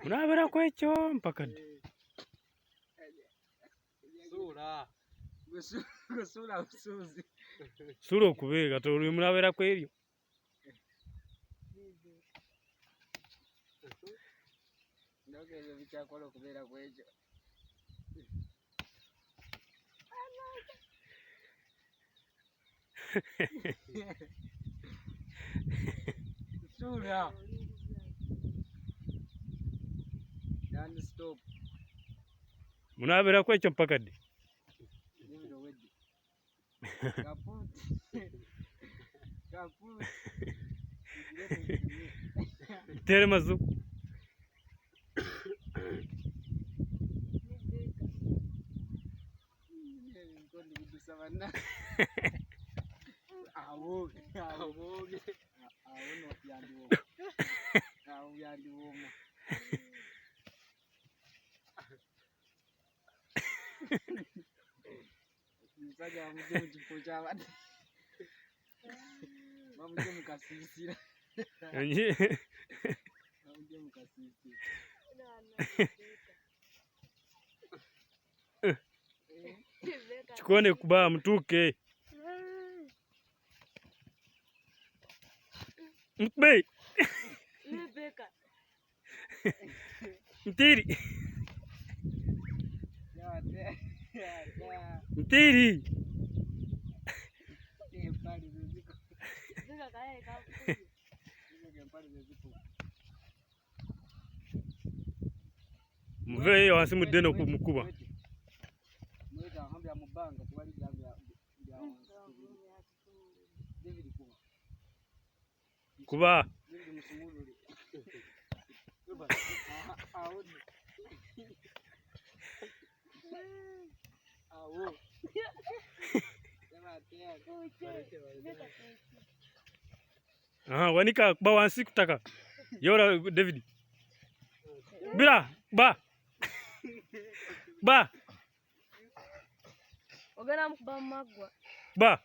Munabera kwekyo mpaka sura okubeera toli munabera kweryo ndogezo bichakola okubeera kwekyo sura don't stop munabera kwekyo mpaka ddi kaput tere mazu Saja mungkin dipocawan. Mungkin muka sisi. Mungkin muka sisi. Chikone kuba mtuke. Mbe. Nebeka. Mtiri. Mtiri. Mve wansi mudeno kumukuba. Mwita hambya mubanga twali byambya David kuba. David musumulule. Wanika kuba wansi kutaka. Yora David. Bila ba. Ba. Ogana mkuba magwa. Ba.